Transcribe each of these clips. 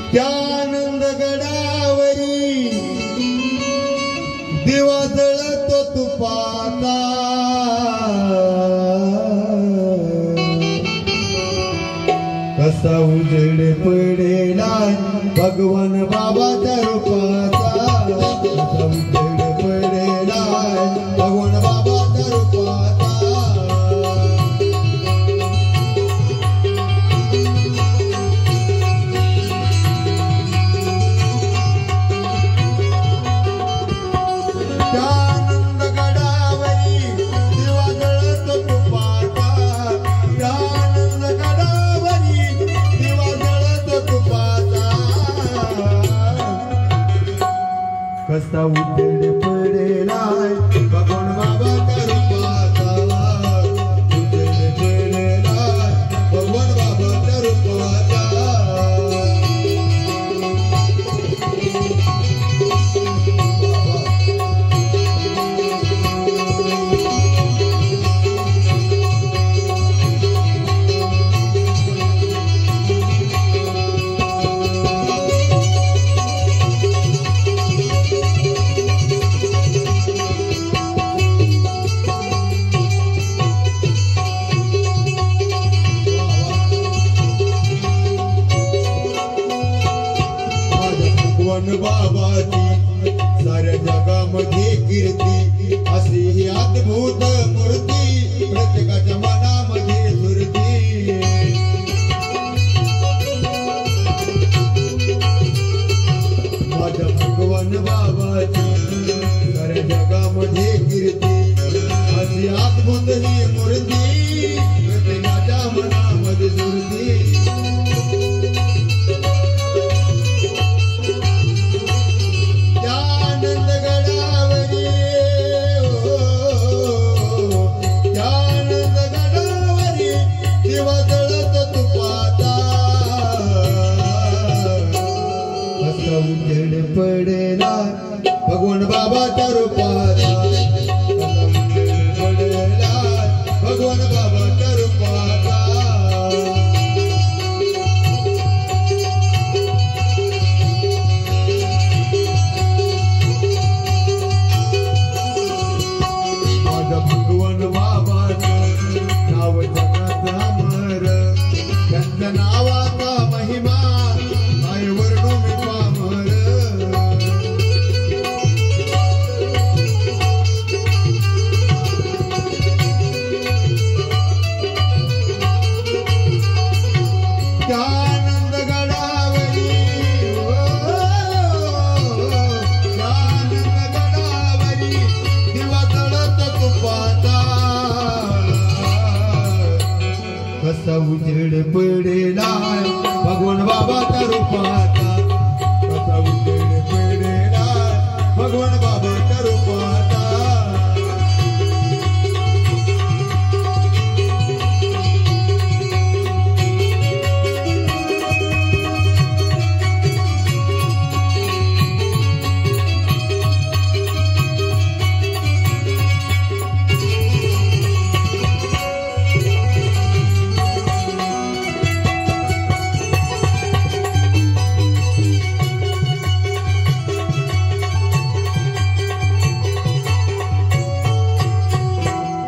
त्यानंद गडावरी दिवा जळतो तुपाचा कसा उजेड पडेला भगवान बाबाच्या रूपाचा कसा उजेड पडेला भगवान बाबाच्या रूपाचा त्यानंद गडावरी दिवा जळतो तुपाचा त्यानंद गडावरी दिवा जळतो तुपाचा कसा उजेड पडेलाय भगवान बाबाच्या रूपाचा उजेड पडेलाय भगवान बाबाच्या रूपाचा बाबाची साऱ्या जगामध्ये कीर्ती अशी ही अद्भुत मूर्ती प्रत्येकाच्या मनामध्ये सुरती माझ्या भगवान बाबाची साऱ्या जगामध्ये कीर्ती अशी अद्भुत ही मूर्ती प्रत्येकाच्या मनामध्ये सुरती उजेड पडेला भगवान बाबाच्या रूपाचा उजेड पडेला भगवान बाबाच्या रूपाचा माझ्या भगवान बाबाचं नाव जगात अमर त्यांच्या नावाचा महिमा काय वर्णू मी पामर त्यानंद गडावरी त्यानंद गडावरी दिवा जळतो तुपाचा कसा उजेड पडेला भगवान बाबाच्या रूपाचा कसा उजेड पडेला भगवान बाबाच्या रूपाचा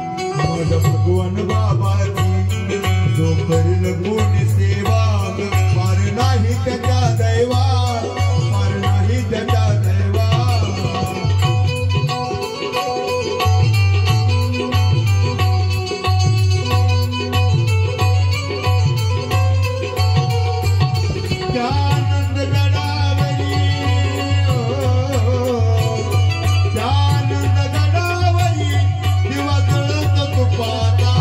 भगवान बाबाची जो करील कोणी सेवा पार नाही त्याच्या दैवा पार नाही त्याच्या दैवा त्यानंद गडावरी त्यानंद गडावरी दिवा जळतो तुपाचा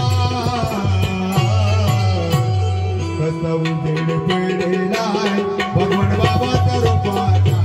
कसा उजेड पडेला भगवान बाबाच्या रूपाचा